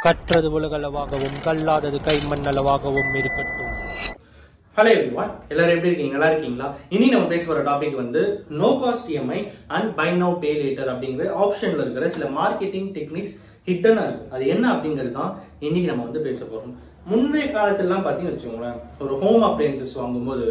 கற்றது உலகளவாகவும் கல்லாதது கைமண் அளவாகவும் இருக்கட்டும். Hello everyone, எல்லாரும் எப்படி இருக்கீங்க? நல்லா இருக்கீங்களா? இனி நம்ம பேச போற டாபிக் வந்து no cost EMI and buy now pay later அப்படிங்கிற ஆப்ஷன்ல இருக்கிற சில மார்க்கெட்டிங் டெக்னிக்ஸ் ஹிட்டனா இருக்கு. அது என்ன அப்படிங்கிறது தான் இன்னைக்கு நம்ம வந்து பேச போறோம். முன்னைய காலத்திலாம் பாத்தீங்கன்னு வச்சுக்கோங்களேன், ஒரு ஹோம் அப்ளையன்சஸ் வாங்கும்போது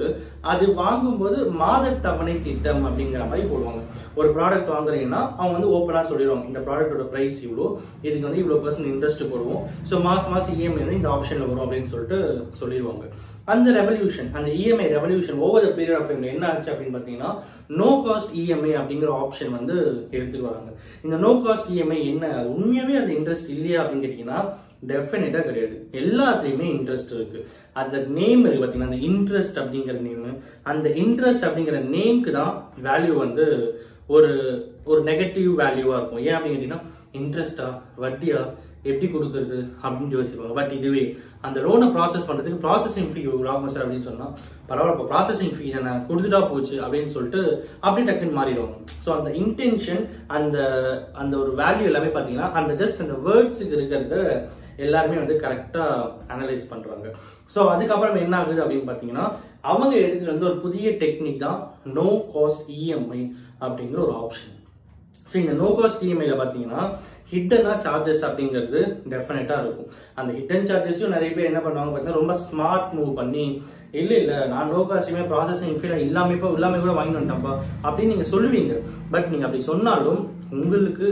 அது வாங்கும்போது மாத தவணை திட்டம் அப்படிங்கிற மாதிரி போடுவாங்க. ஒரு ப்ராடக்ட் வாங்குறீங்கன்னா அவங்க வந்து ஓப்பனா சொல்லிடுவாங்க, இந்த ப்ராடக்டோட பிரைஸ் இவ்வளோ, இதுக்கு வந்து இவ்வளோ % இன்ட்ரெஸ்ட் போடுவோம், ஸோ மாசம் இஎம்ஐ வந்து இந்த ஆப்ஷன்ல வரும் அப்படின்னு சொல்லிட்டு சொல்லிடுவாங்க. அந்த ரெவல்யூஷன், அந்த EMI revolution over the period of டைம்ல என்ன ஆச்சு அப்படின்னு பாத்தீங்கன்னா நோ காஸ்ட் இஎம்ஐ அப்படிங்கிற ஆப்ஷன் வந்து எடுத்துட்டு வராங்க. இந்த நோ காஸ்ட் இஎம்ஐ என்ன, உண்மையாவே அது இன்ட்ரெஸ்ட் இல்லையா அப்படின்னு கேட்டீங்கன்னா டெஃபினட்டா கிடையாது. எல்லாத்துலயுமே இன்ட்ரெஸ்ட் இருக்கு. அந்த நேம் இருக்கு பாத்தீங்கன்னா, அந்த இன்ட்ரெஸ்ட் அப்படிங்கிற நேம், அந்த இன்ட்ரெஸ்ட் அப்படிங்கிற நேம்க்கு தான் வேல்யூ வந்து ஒரு நெகட்டிவ் வேல்யூவா இருக்கும். ஏன் அப்படின்னு கேட்டீங்கன்னா இன்ட்ரெஸ்டா வட்டியா எப்படி கொடுக்கறது அப்படின்னு யோசிப்பாங்க. பட் இதுவே அந்த லோனை ப்ராசஸ் பண்றதுக்கு ப்ராசஸிங் ஃபீ ஆகும் சார் அப்படின்னு சொன்னா பரவாயில்ல, இப்போ ப்ராசஸிங் ஃபீ தானே கொடுத்துட்டா போச்சு அப்படின்னு சொல்லிட்டு அப்படி டக்குன்னு மாறிடுவாங்க. ஸோ அந்த இன்டென்ஷன், அந்த ஒரு வேல்யூ எல்லாமே பார்த்தீங்கன்னா அந்த ஜஸ்ட் அந்த வேர்ட்ஸுக்கு இருக்கிறத எல்லாருமே வந்து கரெக்டா அனலைஸ் பண்றாங்க. ஸோ அதுக்கப்புறம் என்ன ஆகுது அப்படின்னு பார்த்தீங்கன்னா அவங்க எடுத்துட்டு வந்து ஒரு புதிய டெக்னிக் தான் நோ காஸ்ட் இஎம்ஐ அப்படிங்கிற ஒரு ஆப்ஷன். ஸோ இந்த நோ காஸ்ட் இஎம்ஐல பார்த்தீங்கன்னா ஹிட்டனா சார்ஜஸ் அப்படிங்கிறது டெஃபினட்டா இருக்கும். அந்த ஹிட்டன் சார்ஜஸையும் நிறைய பேர் என்ன பண்ணுவாங்க பார்த்தீங்கன்னா ரொம்ப ஸ்மார்ட் மூவ் பண்ணி இல்ல நான் நோ காஸ்ட்மே ப்ராசஸிங் ஃபீ இல்லாம கூட வாங்கி வந்துட்டேன்ப்பா அப்படின்னு நீங்க சொல்லுவீங்க. பட் நீங்க அப்படி சொன்னாலும் உங்களுக்கு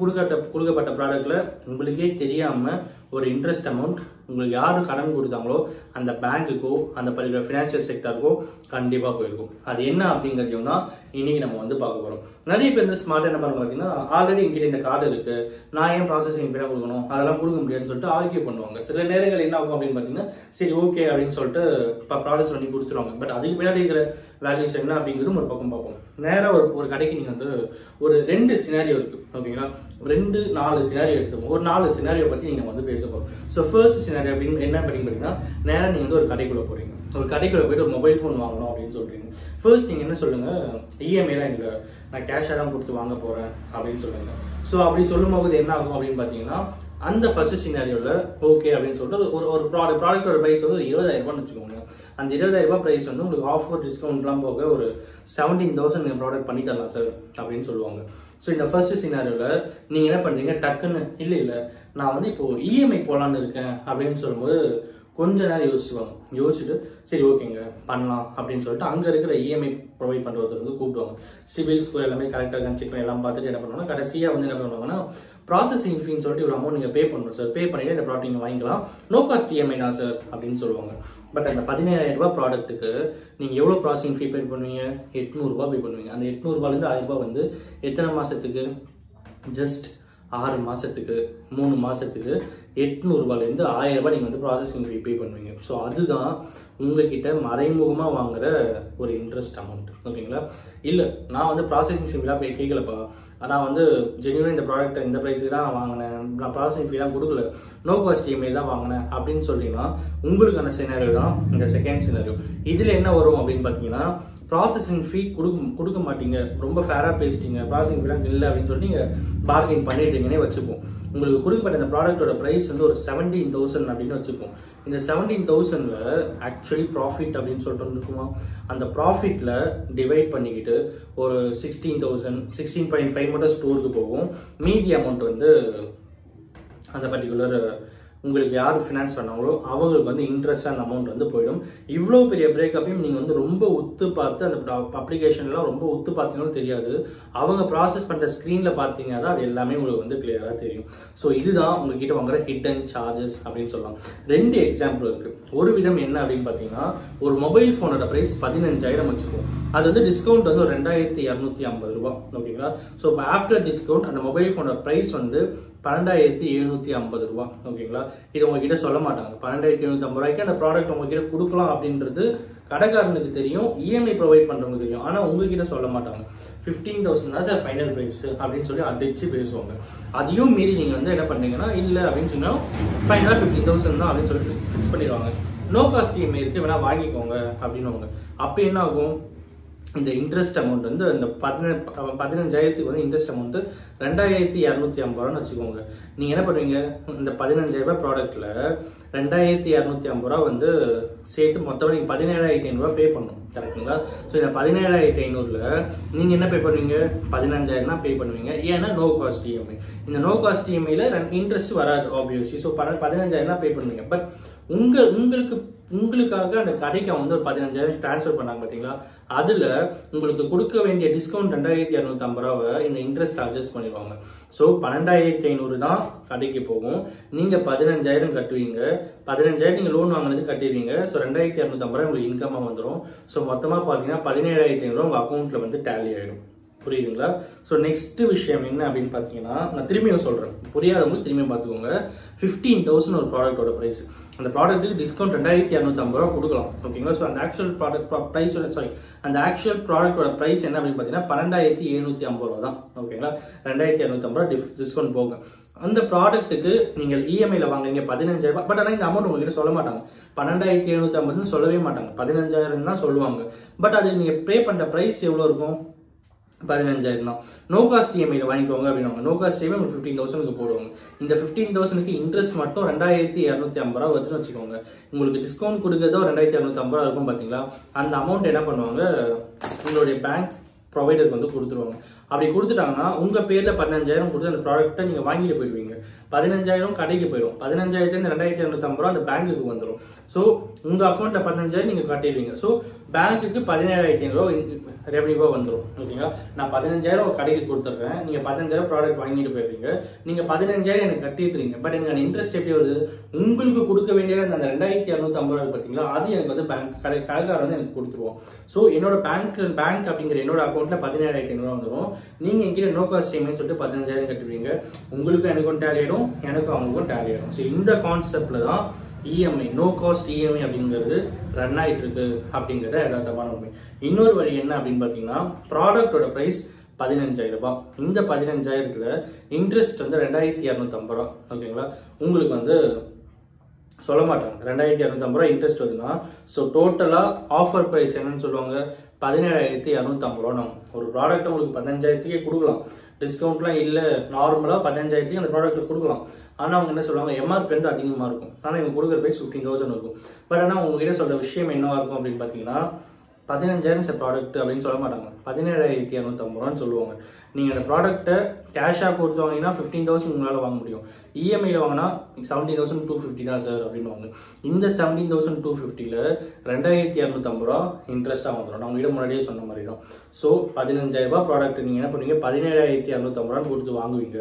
கொடுக்கப்பட்ட ப்ராடக்ட்ல உங்களுக்கே தெரியாம ஒரு இன்ட்ரெஸ்ட் அமௌண்ட் உங்களுக்கு யாரு கடன் கொடுத்தாங்களோ அந்த பேங்குக்கோ அந்த பர்டிகுலர் ஃபினான்ஷியல் செக்டருக்கோ கண்டிப்பா போயிருக்கும். அது என்ன அப்படிங்கிறதையும் தான் இன்னைக்கு நம்ம வந்து பார்க்க போறோம். நிறைய பேர் இந்த ஸ்மார்ட் என்ன பண்ணுவாங்க பார்த்தீங்கன்னா, ஆல்ரெடி என்கிட்ட இந்த கார்டு இருக்கு, நான் ஏன் ப்ராசஸிங் ஃபீ கொடுக்கணும், அதெல்லாம் கொடுக்க முடியாதுன்னு சொல்லிட்டு ஆர்கியூ பண்ணுவாங்க. சில நேரங்கள் என்ன ஆகும் அப்படின்னு பாத்தீங்கன்னா சரி ஓகே அப்படின்னு சொல்லிட்டு ப்ராசஸ் பண்ணி கொடுத்துருவாங்க. பட் அதுக்கு பின்னாடி இருக்கிற வேல்யூஸ் என்ன அப்படிங்கிறது ஒரு பக்கம் பார்ப்போம். நேரம் ஒரு கடைக்கு நீங்க வந்து ஒரு 2 சினாரியோ இருக்கு, ஓகேங்களா? 4 சினாரியோ எடுத்துக்கோங்க. ஒரு 4 சினாரியோ பத்தி நீங்க வந்து பேச போறோம். ஸோ ஃபர்ஸ்ட் சினாரியோ அப்படின்னு என்ன பார்த்தீங்கன்னா, நேரம் நீங்க வந்து ஒரு கடைக்குள்ள போறீங்க. ஒரு கடைக்குள்ள போயிட்டு ஒரு மொபைல் ஃபோன் வாங்கணும் அப்படின்னு சொல்றீங்க. ஃபர்ஸ்ட் நீங்க என்ன சொல்லுங்க, இஎம்ஐலாம் இல்லை, நான் கேஷா தான் கொடுத்து வாங்க போறேன் அப்படின்னு சொல்லுங்க. ஸோ அப்படி சொல்லும் போது என்ன ஆகும் அப்படின்னு பாத்தீங்கன்னா அந்த ஃபர்ஸ்ட் சினாரியோல ஓகே அப்படின்னு சொல்லிட்டு ஒரு ப்ராடக்டோட பிரைஸ் வந்து 20,000 வச்சுக்கோங்க. அந்த 20,000 பிரைஸ் வந்து உங்களுக்கு ஆஃபர் டிஸ்கவுண்ட்லாம் போக ஒரு 17,000 நீங்க ப்ராடக்ட் பண்ணி தரலாம் சார் அப்படின்னு சொல்லுவாங்க. ஸோ இந்த ஃபர்ஸ்ட் சினாரியோல நீங்க என்ன பண்றீங்க, டக்குன்னு இல்ல நான் வந்து இப்போ இஎம்ஐ போலான்னு இருக்கேன் அப்படின்னு சொல்லும்போது கொஞ்ச நேரம் யோசிச்சுட்டு சரி ஓகேங்க பண்ணலாம் அப்படின்னு சொல்லிட்டு அங்க இருக்கிற இஎம்ஐ ப்ரொவைட் பண்றது வந்து கூப்பிடுவாங்க. சிபில் ஸ்கோர் எல்லாமே கரெக்டாக செக் பண்ணி எல்லாம் பார்த்துட்டு என்ன பண்ணுவாங்க, கடைசியா வந்து என்ன பண்ணுவாங்கன்னா ப்ராசஸிங் ஃபீன்னு சொல்லிட்டு ஒரு அமௌண்ட் நீங்க பே பண்ணணும் சார், பே பண்ணிட்டு இந்த ப்ராடக்ட் நீங்க வாங்கிக்கலாம், நோ காஸ்ட் இஎம்ஐ தான் சார் அப்படின்னு சொல்லுவாங்க. பட் அந்த 17,000 ப்ராடக்ட்டுக்கு நீங்க எவ்வளவு ப்ராசஸிங் ஃபீ பே பண்ணுவீங்க, 800 பே பண்ணுவீங்க. அந்த 800 இருந்து 1000 வந்து எத்தனை மாசத்துக்கு, ஜஸ்ட் 6 மாசத்துக்கு, 3 மாசத்துக்கு 800 இருந்து 1000 நீங்க வந்து ப்ராசஸிங் ஃபீ பே பண்ணுவீங்க. ஸோ அதுதான் உங்ககிட்ட மறைமுகமா வாங்குற ஒரு இன்ட்ரெஸ்ட் அமௌண்ட், ஓகேங்களா? இல்ல நான் வந்து ப்ராசஸிங் ஃபீலாம் போய் கேட்கலப்பா, நான் வந்து ஜென்யூனா இந்த ப்ராடக்ட் இந்த பிரைஸுக்கு தான் வாங்கினேன், நான் ப்ராசஸிங் ஃபீலாம் கொடுக்கல, நோ காஸ்ட் இஎம்ஐ தான் வாங்கினேன் அப்படின்னு சொல்லிங்கன்னா உங்களுக்கான சினாரியோ தான் இந்த செகண்ட் சினாரியோ. இதுல என்ன வரும் அப்படின்னு பாத்தீங்கன்னா ப்ராசஸிங் ஃபீ கொடுக்க மாட்டீங்க, ரொம்ப ஃபேரா பேசிட்டீங்க, ப்ராசஸிங் ஃபீலாம் இல்லை அப்படின்னு சொல்லி நீங்க பார்கெயின் பண்ணிட்டீங்கன்னே வச்சுப்போம். உங்களுக்கு கொடுக்கப்பட்ட இந்த ப்ராடக்டோட பிரைஸ் வந்து ஒரு 17,000 அப்படின்னு வச்சுப்போம். இந்த 17,000ல ஆக்சுவலி ப்ராஃபிட் அப்படின்னு சொல்லிட்டு இருக்குமா, அந்த ப்ராஃபிட்ல டிவைட் பண்ணிக்கிட்டு ஒரு 16,5 மட்டும் ஸ்டோருக்கு போகும். மீதி அமௌண்ட் வந்து அந்த பர்டிகுலர் உங்களுக்கு யார் ஃபினான்ஸ் பண்ணாங்களோ அவங்களுக்கு வந்து இன்ட்ரெஸ்ட் அந்த அமௌண்ட் வந்து போயிடும். இவ்வளோ பெரிய பிரேக்கப்பையும் நீங்க வந்து ரொம்ப உத்து பார்த்து அந்த அப்ளிகேஷன்லாம் ரொம்ப உத்து பார்த்தீங்கன்னு தெரியாது, அவங்க ப்ராசஸ் பண்ற ஸ்கிரீன்ல பார்த்தீங்கன்னா தான் அது எல்லாமே உங்களுக்கு வந்து கிளியரா தெரியும். ஸோ இதுதான் உங்ககிட்ட வாங்குற ஹிடன் சார்ஜஸ் அப்படின்னு சொல்லலாம். 2 எக்ஸாம்பிள் இருக்கு. ஒரு விதம் என்ன அப்படின்னு பார்த்தீங்கன்னா, ஒரு மொபைல் போனோட பிரைஸ் 15,000 வச்சுக்கோம், அது வந்து டிஸ்கவுண்ட் வந்து ஒரு 2,250 ஓகேங்களா? ஸோ ஆஃப்டர் டிஸ்கவுண்ட் அந்த மொபைல் போனோட பிரைஸ் வந்து 12,750 ஓகேங்களா? இது உங்ககிட்ட சொல்ல மாட்டாங்க. 12,750 அந்த ப்ராடக்ட் உங்ககிட்ட கொடுக்கலாம் அப்படின்றது கடைக்காரனுக்கு தெரியும், இஎம்ஐ ப்ரொவைட் பண்றவங்க தெரியும், ஆனா உங்ககிட்ட சொல்ல மாட்டாங்க. 15,000 தான் சார் ஃபைனல் பிரைஸ் அப்படின்னு சொல்லி அடிச்சு பேசுவாங்க. அதையும் மீறி நீங்க வந்து என்ன பண்ணீங்கன்னா இல்ல அப்படின்னு சொன்னா ஃபைனலா 15,000 தான் அப்படின்னு சொல்லி ஃபிக்ஸ் பண்ணிடுவாங்க. நோ காஸ்ட் இஎம்ஐ இருக்கு, வேணா வாங்கிக்கோங்க அப்படின்னு. அப்ப என்ன ஆகும், இந்த இன்ட்ரெஸ்ட் அமௌண்ட் வந்து இந்த 15,000க்கு வந்து இன்ட்ரெஸ்ட் அமௌண்ட் 2,250 ரூபான்னு வச்சுக்கோங்க. நீங்க என்ன பண்ணுவீங்க, இந்த 15,000 ரூபாய் ப்ராடக்ட்ல 2,250 ரூபா வந்து சேர்த்து மொத்தம் நீங்க 17,500 ரூபாய் பே பண்ணணும். கரெக்டுங்களா? ஸோ இந்த 17,500ல நீங்க என்ன பே பண்ணுவீங்க, 15,000 தான் பே பண்ணுவீங்க. ஏன்னா நோ காஸ்ட் இஎம்ஐ. இந்த நோ காஸ்ட் இஎம்ஐல இன்ட்ரெஸ்ட் வராது ஆப்வியஸ்லி. ஸோ 15,000 தான் பே பண்ணுவீங்க. பட் உங்களுக்காக அந்த கடைக்கு வந்து ஒரு 15,000 டிரான்ஸ்ஃபர் பண்ணாங்க பாத்தீங்களா, அதுல உங்களுக்கு கொடுக்க வேண்டிய டிஸ்கவுண்ட் 2,250 ரூபாவை இந்த இன்ட்ரெஸ்ட் அட்ஜஸ்ட் பண்ணிடுவாங்க. ஸோ 12,500 தான் கடைக்கு போகும். நீங்க 15,000 கட்டுவீங்க. 15,000 நீங்க லோன் வாங்கினது கட்டிடுவீங்க. ஸோ 2,250 ரூபாய் உங்களுக்கு இன்கமா வந்துடும். ஸோ மொத்தமா பாத்தீங்கன்னா 17,500 ரூபாய் உங்க அக்கௌண்ட்ல வந்து டேலி ஆயிடும். புரியுதுங்களா? ஸோ நெக்ஸ்ட் விஷயம் என்ன அப்படின்னு பாத்தீங்கன்னா, நான் திரும்பியும் சொல்றேன், புரியாதவங்க திரும்பியும் பாத்துக்கோங்க. 15,000 ஒரு ப்ராடக்டோட பிரைஸ். அந்த ப்ராடக்ட்டுக்கு டிஸ்கவுண்ட் 2,250 ரூபாய் கொடுக்கலாம். ஓகேங்களா? ஸோ அந்த ஆக்சுவல் ப்ராடக்டோட பிரைஸ் என்ன அப்படின்னு பாத்தீங்கன்னா 12,750 ரூபா தான். ஓகேங்களா? 2,250 ரூபாய் டிஸ்கவுண்ட் போக அந்த ப்ராடக்ட்டுக்கு நீங்க இஎம்ஐல வாங்குறீங்க 15,000 ரூபாய். பட் ஆனால் இந்த அமௌண்ட் உங்ககிட்ட சொல்ல மாட்டாங்க. 12,750 சொல்லவே மாட்டாங்க, 15,000 தான் சொல்லுவாங்க. பட் அது நீங்க பே பண்ற பிரைஸ் எவ்வளவு இருக்கும், 15,000 தான். நோ காஸ்ட் இஎம்ஐல வாங்கிக்கோங்க அப்படின்னா நோ காஸ்ட் இஎம்ஐ 15,000க்கு போடுவாங்க. இந்த 15,000க்கு இன்ட்ரெஸ்ட் மட்டும் 2,250 ரூபாய் வருதுன்னு வச்சுக்கோங்க. உங்களுக்கு டிஸ்கவுண்ட் கொடுக்கறதோ 2,250 ரூபாய் இருக்கும் பாத்தீங்களா, அந்த அமௌண்ட் என்ன பண்ணுவாங்க, உங்களுடைய பேங்க் ப்ரொவைடருக்கு வந்து கொடுத்துருவாங்க. அப்படி கொடுத்துட்டாங்கன்னா உங்க பேர்ல 15,000 கொடுத்து அந்த ப்ராடக்ட்டை நீங்க வாங்கிட்டு போயிடுவீங்க. 15,000 கடைக்கு போயிடும். 15,000 2,250 ரூபாய் அந்த பேங்குக்கு வந்துடும். ஸோ உங்க அக்கௌண்ட்ல 15,000 நீங்க கட்டிடுவீங்க. ஸோ பேங்குக்கு 17,500 ரூபாய் ரெவன்யூவா வந்துடும். ஓகேங்களா? நான் 15,000 ஒரு கடைக்கு கொடுத்துட்றேன், நீங்க 15,000 ப்ராடக்ட் வாங்கிட்டு போயிருவீங்க. நீங்க 15,000 எனக்கு கட்டிடுறீங்க. பட் எனக்கு அந்த இன்ட்ரெஸ்ட் எப்படி வருது, உங்களுக்கு கொடுக்க வேண்டிய அந்த 2,250 ரூபாய் பாத்தீங்களா, அது எனக்கு வந்து பேங்க் கடைக்காரர் வந்து எனக்கு கொடுத்துருவோம். ஸோ என்னோட பேங்க் அப்படிங்கிற என்னோட அக்கௌண்ட்ல 17,500 ரூபாய் வந்துடும். நீங்க என்கிட்ட நோ காஸ்ட் இஎம்ஐ சொல்லிட்டு 15,000 கட்டுவீங்க. உங்களுக்கும் எனக்கும் டேலி ஆயிடும், எனக்கும் அவங்களுக்கும் டேலி ஆயிடும். ஸோ இந்த கான்செப்ட்ல தான் இஎம்ஐ நோ காஸ்ட் இஎம்ஐ அப்படிங்கிறது ரன் ஆயிட்டு இருக்கு அப்படிங்கறத யதார்த்தமான உண்மை. இன்னொரு வழி என்ன அப்படின்னு பாத்தீங்கன்னா, ப்ராடக்டோட பிரைஸ் 15,000 ரூபாய். இந்த 15,000த்துல இன்ட்ரெஸ்ட் வந்து 2,250 ரூபாய். ஓகேங்களா? உங்களுக்கு வந்து சொல்ல மாட்டாங்க 2,250 ரூபாய் இன்ட்ரெஸ்ட் வருதுன்னா, ஸோ டோட்டலா ஆஃபர் பிரைஸ் என்னன்னு சொல்லுவாங்க, 17,250 ரூபா. ஒரு ப்ராடக்ட் உங்களுக்கு 15,000க்கே கொடுக்கலாம். டிஸ்கவுண்ட்லாம் இல்ல, நார்மலா 15,000க்கு அந்த ப்ராடக்ட் கொடுக்கலாம். ஆனா அவங்க என்ன சொல்லுவாங்க, எம்ஆர்பி வந்து அதிகமா இருக்கும். ஆனா இவங்க கொடுக்குற பிரைஸ் 15,000 இருக்கும். பட் ஆனா உங்ககிட்ட சொல்ற விஷயம் என்னவா இருக்கும் அப்படின்னு பாத்தீங்கன்னா, 15,000 ப்ராடக்ட் அப்படின்னு சொல்ல மாட்டாங்க, 17,250 ரூபான்னு சொல்லுவாங்க. நீங்க அந்த ப்ராடக்ட்டை கேஷா கொடுத்து வாங்கினா 15,000 உங்களால வாங்க முடியும். இஎம்ஐல வாங்கினா 17,250 தான் சார் அப்படின்னு. இந்த 17,250ல 2,250 ரூபா இன்ட்ரெஸ்டா வந்துடும். நான் உங்ககிட்ட முன்னாடியே சொன்ன மாதிரி தான். ஸோ 15,000 ரூபாய் ப்ராடக்ட் நீங்க என்ன பண்ணுவீங்க, 17,250 ரூபான்னு கொடுத்து வாங்குவீங்க.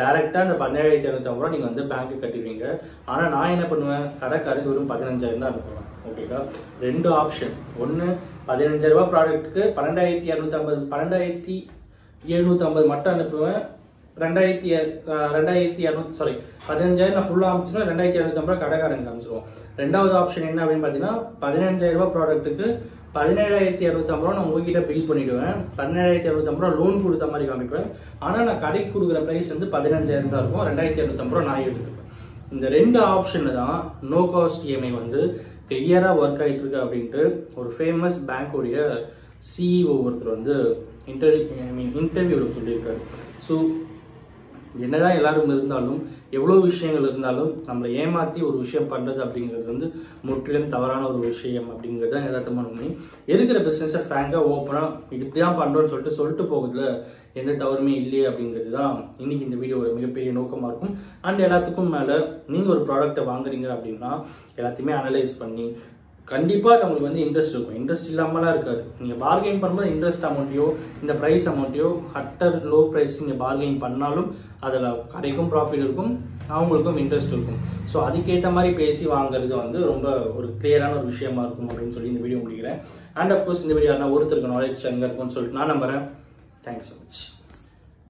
டைரக்டா அந்த 17,250 ரூபாய் நீங்க வந்து பேங்க்கு கட்டிடுவீங்க. ஆனா நான் என்ன பண்ணுவேன், கடைக்காரருக்கு வெறும் 15,000 தான் அனுப்புவேன். ஓகேங்களா? ரெண்டு ஆப்ஷன். ஒன்னு 15,000 ரூபாய் ப்ராடக்ட்டுக்கு 12,750 மட்டும் அனுப்புவேன். 15,000 நான் ஃபுல்லா அனுப்பிச்சுன்னா 2,250 ரூபாய் கடைக்காரங்க அனுப்பிச்சிருவோம். ரெண்டாவது ஆப்ஷன் என்ன அப்படின்னு பாத்தீங்கன்னா, 15,000 ரூபாய் ப்ராடக்ட்டுக்கு 17,250 ரூபாய் நான் உங்ககிட்ட பில் பண்ணிடுவேன். 17,250 ரூபாய் லோன் கொடுத்த மாதிரி காமிப்பேன். ஆனா நான் கடைக்கு கொடுக்குற பிரைஸ் வந்து 15,000 தான் இருக்கும். 2,250 ரூபாய் நான் எடுத்துப்பேன். இந்த ரெண்டு ஆப்ஷன்ல தான் நோ காஸ்ட் இஎம்ஐ வந்து கிளியரா ஒர்க் ஆயிட்டு இருக்கு அப்படின்ட்டு ஒரு ஃபேமஸ் பேங்கோடைய சிஇஓ ஒருத்தர் வந்து இன்டர்வியூல சொல்லியிருக்காரு. ஸோ என்னதான் எல்லாரும் இருந்தாலும், எவ்வளவு விஷயங்கள் இருந்தாலும், நம்மளை ஏமாத்தி ஒரு விஷயம் பண்றது அப்படிங்கிறது வந்து முற்றிலும் தவறான ஒரு விஷயம் அப்படிங்கிறது தான் யதார்த்தமான உண்மை. இருக்கிற பிசினஸை ஃப்ராங்கா ஓப்பனா இப்படிதான் பண்றோம்னு சொல்லிட்டு போகுதுல எந்த தவறுமே இல்லையே அப்படிங்கிறது தான் இன்னைக்கு இந்த வீடியோட மிகப்பெரிய நோக்கமா இருக்கும். அண்ட் எல்லாத்துக்கும் மேல நீங்க ஒரு ப்ராடக்ட்டை வாங்குறீங்க அப்படின்னா எல்லாத்தையுமே அனலைஸ் பண்ணி கண்டிப்பா உங்களுக்கு வந்து இன்ட்ரெஸ்ட் இருக்கும். இன்ட்ரெஸ்ட் இல்லாமலாம் இருக்காது. நீங்க பார்கெயின் பண்ணும்போது இன்ட்ரெஸ்ட் அமௌண்ட்டையோ இந்த பிரைஸ் அமௌண்ட்டையோ அட்டர் லோ பிரைஸ் நீங்க பார்கெயின் பண்ணாலும் அதுல கடைக்கும் ப்ராஃபிட் இருக்கும், அவங்களுக்கும் இன்ட்ரெஸ்ட் இருக்கும். ஸோ அதுக்கேற்ற மாதிரி பேசி வாங்குறது வந்து ரொம்ப ஒரு கிளியரான ஒரு விஷயமா இருக்கும் அப்படின்னு சொல்லி இந்த வீடியோ முடிக்கிறேன். அண்ட் அப்கோர்ஸ் இந்த வீடியோ ஒருத்தருக்கு நாலேஜ் எங்க இருக்கும்னு சொல்லிட்டு நான் நம்புறேன். Thank you so much.